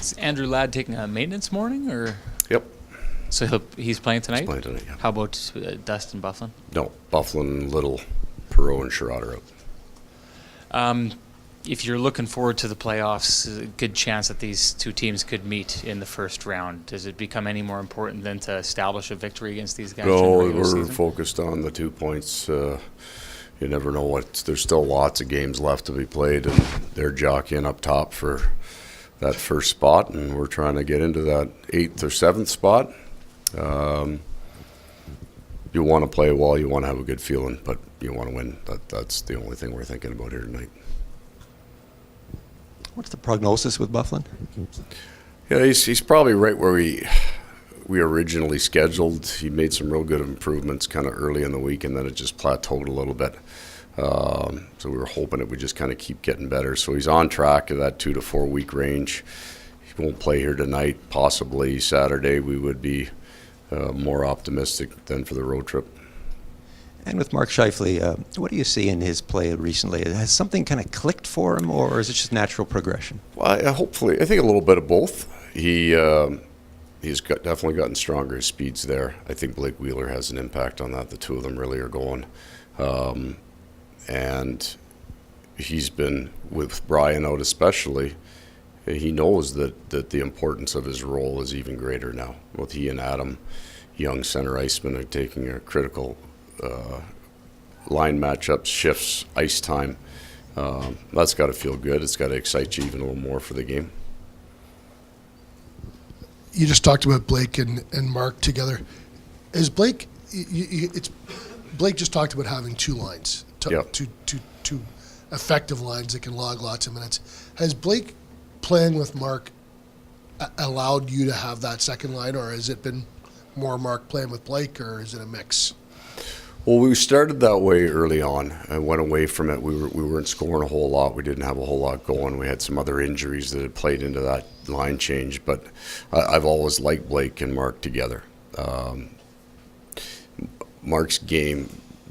Is Andrew Ladd taking a maintenance morning, or Yep. so he's playing tonight? He's playing tonight, yeah. How about Dustin Bufflin? No, Bufflin, Little, Perreault, and Sherrod are out. If you're looking forward to the playoffs, a good chance that these two teams could meet in the first round. Does it become any more important than to establish a victory against these guys? No, in the regular we're season? focused on the 2 points. You never know there's still lots of games left to be played, and they're jockeying up top for that first spot, and we're trying to get into that 8th or 7th spot. You want to play well, you want to have a good feeling, but you want to win. That's the only thing we're thinking about here tonight. What's the prognosis with Bufflin? Yeah, he's probably right where we originally scheduled. He made some real good improvements kind of early in the week, and then it just plateaued a little bit. So we were hoping it would just kind of keep getting better. So he's on track to that 2 to 4 week range. He won't play here tonight. Possibly Saturday we would be more optimistic than for the road trip. And with Mark Scheifele, what do you see in his play recently? Has something kind of clicked for him, or is it just natural progression? Well, hopefully, I think a little bit of both. He's definitely gotten stronger. His speed's there. I think Blake Wheeler has an impact on that. The two of them really are going. And he's been, with Brian out especially, he knows that the importance of his role is even greater now. Both he and Adam, young center iceman, are taking a critical line matchups, shifts, ice time. That's got to feel good. It's got to excite you even a little more for the game. You just talked about Blake and Mark together. Is Blake? Blake just talked about having two lines, two effective lines that can log lots of minutes. Has Blake playing with Mark allowed you to have that second line, or has it been more Mark playing with Blake, or is it a mix? Well, we started that way early on. I went away from it. We weren't scoring a whole lot. We didn't have a whole lot going. We had some other injuries that had played into that line change. But I've always liked Blake and Mark together. Mark's game,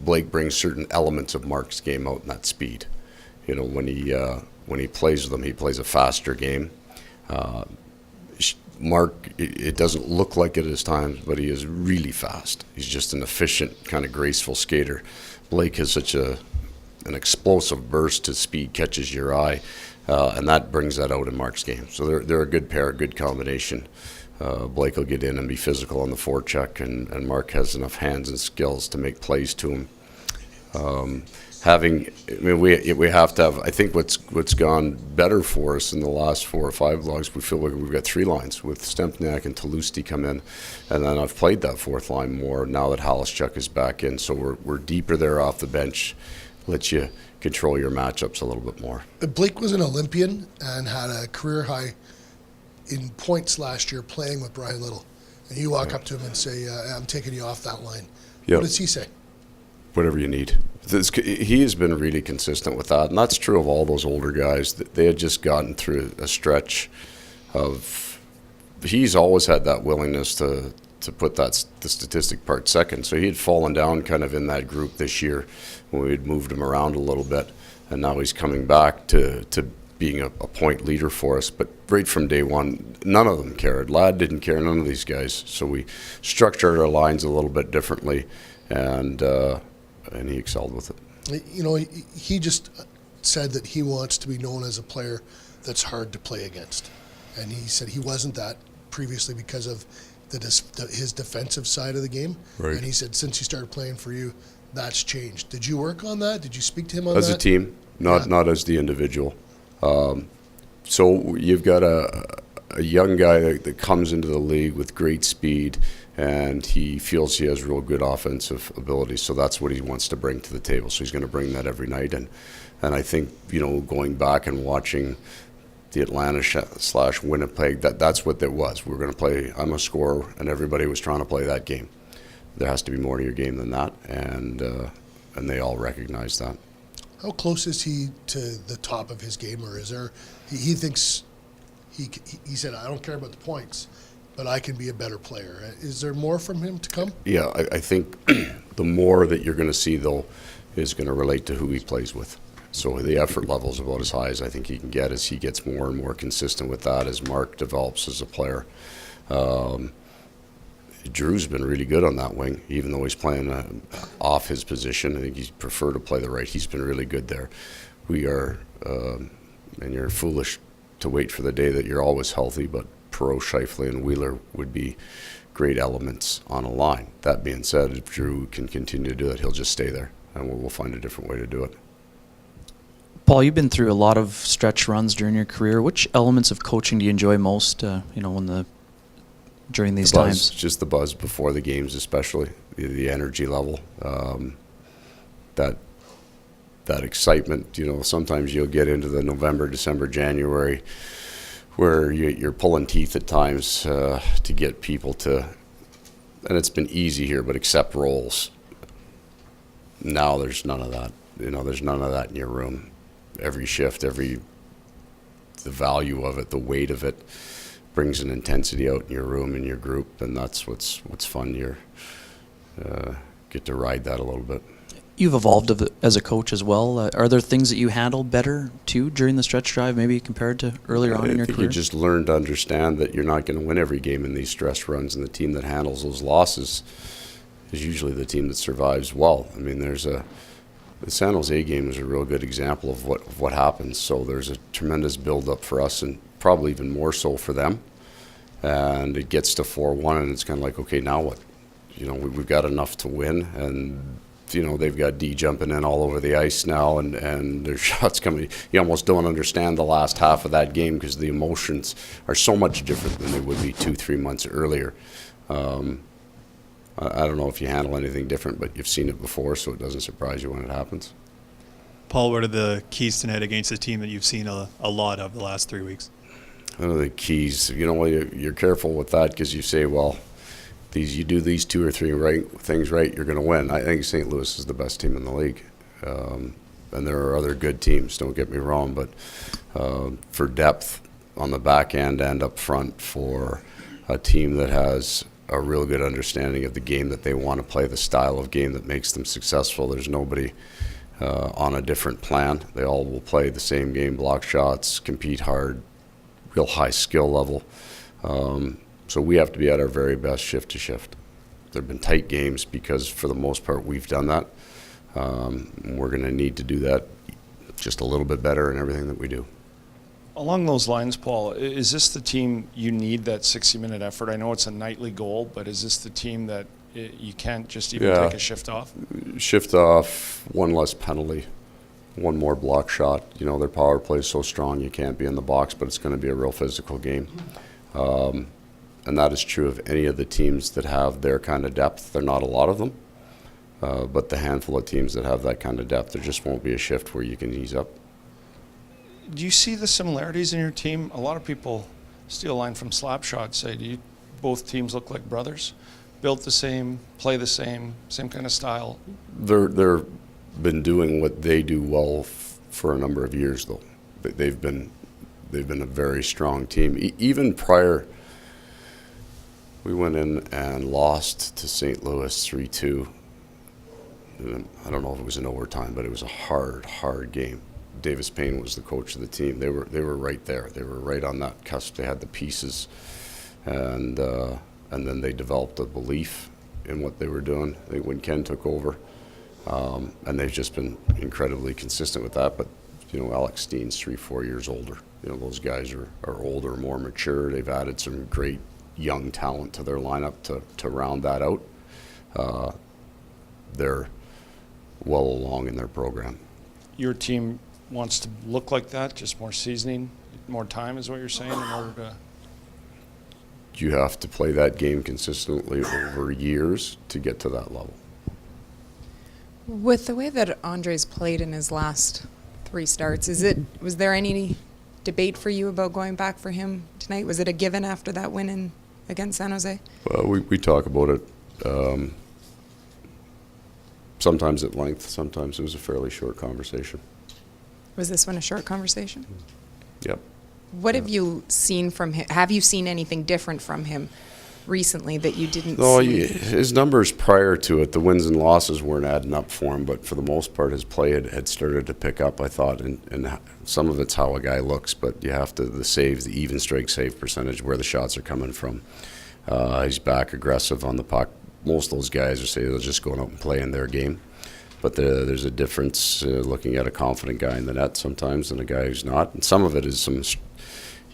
Blake brings certain elements of Mark's game out in that speed. You know, when he plays with him, he plays a faster game. Mark, it doesn't look like it at times, but he is really fast. He's just an efficient, kind of graceful skater. Blake has such an explosive burst to speed, catches your eye, and that brings that out in Mark's game. So they're a good pair, a good combination. Blake will get in and be physical on the forecheck, and Mark has enough hands and skills to make plays to him. We have to have. I think what's gone better for us in the last 4 or 5 logs, we feel like we've got 3 lines with Stempniak and Talusti come in, and then I've played that 4th line more now that Halischuk is back in. So we're deeper there off the bench, lets you control your matchups a little bit more. Blake was an Olympian and had a career high in points last year playing with Brian Little, and you walk up to him and say, "I'm taking you off that line." Yep. What does he say? Whatever you need. He has been really consistent with that, and that's true of all those older guys. They had just gotten through a stretch of. He's always had that willingness to put the statistic part second. So he had fallen down kind of in that group this year when we had moved him around a little bit, and now he's coming back to being a point leader for us. But right from day one, none of them cared. Ladd didn't care, none of these guys. So we structured our lines a little bit differently, and he excelled with it. You know, he just said that he wants to be known as a player that's hard to play against. And he said he wasn't that previously because of his defensive side of the game. Right. And he said since he started playing for you, that's changed. Did you work on that? Did you speak to him on that? As a team, not as the individual. So you've got a young guy that comes into the league with great speed, and he feels he has real good offensive ability, so that's what he wants to bring to the table. So he's going to bring that every night, and I think, you know, going back and watching the Atlanta / Winnipeg, that's what it was. We were going to play. I'm a scorer, and everybody was trying to play that game. There has to be more to your game than that, and they all recognize that. How close is he to the top of his game, or is there? He thinks he said, I don't care about the points, but I can be a better player. Is there more from him to come? Yeah, I think the more that you're going to see, though, is going to relate to who he plays with. So the effort level is about as high as I think he can get as he gets more and more consistent with that as Mark develops as a player. Drew's been really good on that wing, even though he's playing off his position. I think he'd prefer to play the right. He's been really good there. We are, and you're foolish to wait for the day that you're always healthy, but Perreault, Scheifele, and Wheeler would be great elements on a line. That being said, if Drew can continue to do it, he'll just stay there, and we'll find a different way to do it. Paul, you've been through a lot of stretch runs during your career. Which elements of coaching do you enjoy most, during these times? Just the buzz before the games, especially the energy level, that excitement. Sometimes you'll get into the November, December, January, where you're pulling teeth at times to get people to, and it's been easy here, but accept roles. Now there's none of that. There's none of that in your room. Every shift, the value of it, the weight of it, brings an intensity out in your room, in your group, and that's what's fun. You get to ride that a little bit. You've evolved as a coach as well. Are there things that you handle better, too, during the stretch drive, maybe compared to earlier on in your I think career? you just learn to understand that you're not going to win every game in these stress runs, and the team that handles those losses is usually the team that survives well. I mean, the San Jose game is a real good example of what happens. So there's a tremendous build-up for us, and probably even more so for them. And it gets to 4-1, and it's kind of like, okay, now what? We've got enough to win, and they've got D jumping in all over the ice now, and there's shots coming. You almost don't understand the last half of that game because the emotions are so much different than they would be 2-3 months earlier. I don't know if you handle anything different, but you've seen it before, so it doesn't surprise you when it happens. Paul, what are the keys tonight against a team that you've seen a lot of the last 3 weeks? The keys, you're careful with that because you say, well, you do these 2 or 3 things right, you're going to win. I think St. Louis is the best team in the league. And there are other good teams, don't get me wrong, but for depth on the back end and up front, for a team that has a real good understanding of the game that they want to play, the style of game that makes them successful. There's nobody on a different plan. They all will play the same game, block shots, compete hard, real high skill level. So we have to be at our very best shift to shift. There have been tight games because for the most part we've done that. We're going to need to do that just a little bit better in everything that we do. Along those lines, Paul, is this the team you need that 60-minute effort? I know it's a nightly goal, but is this the team that you can't just even take a shift off? Shift off, one less penalty, one more block shot. Their power play is so strong you can't be in the box, but it's going to be a real physical game. And that is true of any of the teams that have their kind of depth. There are not a lot of them, but the handful of teams that have that kind of depth, there just won't be a shift where you can ease up. Do you see the similarities in your team? A lot of people steal a line from Slapshot, say, both teams look like brothers? Built the same, play the same kind of style? They're been doing what they do well for a number of years, though. They've been a very strong team. Even prior, we went in and lost to St. Louis 3-2. I don't know if it was in overtime, but it was a hard game. Davis Payne was the coach of the team. They were right there. They were right on that cusp. They had the pieces, and then they developed a belief in what they were doing. I think when Ken took over, and they've just been incredibly consistent with that. But Alex Steen's 3-4 years older. Those guys are older, more mature. They've added some great young talent to their lineup to round that out. They're well along in their program. Your team wants to look like that, just more seasoning, more time is what you're saying in order to... You have to play that game consistently over years to get to that level. With the way that Andre's played in his last 3 starts, was there any debate for you about going back for him tonight? Was it a given after that win against San Jose? Well, we talk about it sometimes at length, sometimes it was a fairly short conversation. Was this one a short conversation? Yep. What have you seen from him? Have you seen anything different from him recently that you didn't No, see? his numbers prior to it, the wins and losses weren't adding up for him, but for the most part, his play had started to pick up, I thought, and some of it's how a guy looks, but you have to, the saves, the even strike save percentage, where the shots are coming from. He's back aggressive on the puck. Most of those guys are saying they're just going out and playing their game, but there's a difference looking at a confident guy in the net sometimes than a guy who's not, and some of it is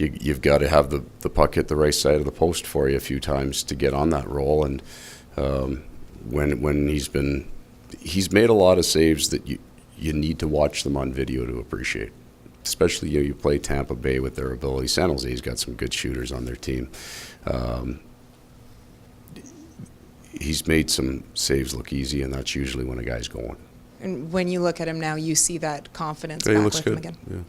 you've got to have the puck hit the right side of the post for you a few times to get on that roll. And when he's made a lot of saves that you need to watch them on video to appreciate. Especially you play Tampa Bay with their ability. San Jose's got some good shooters on their team. He's made some saves look easy, and that's usually when a guy's going. And when you look at him now, you see that confidence Yeah, he back looks with him good. again. Yeah.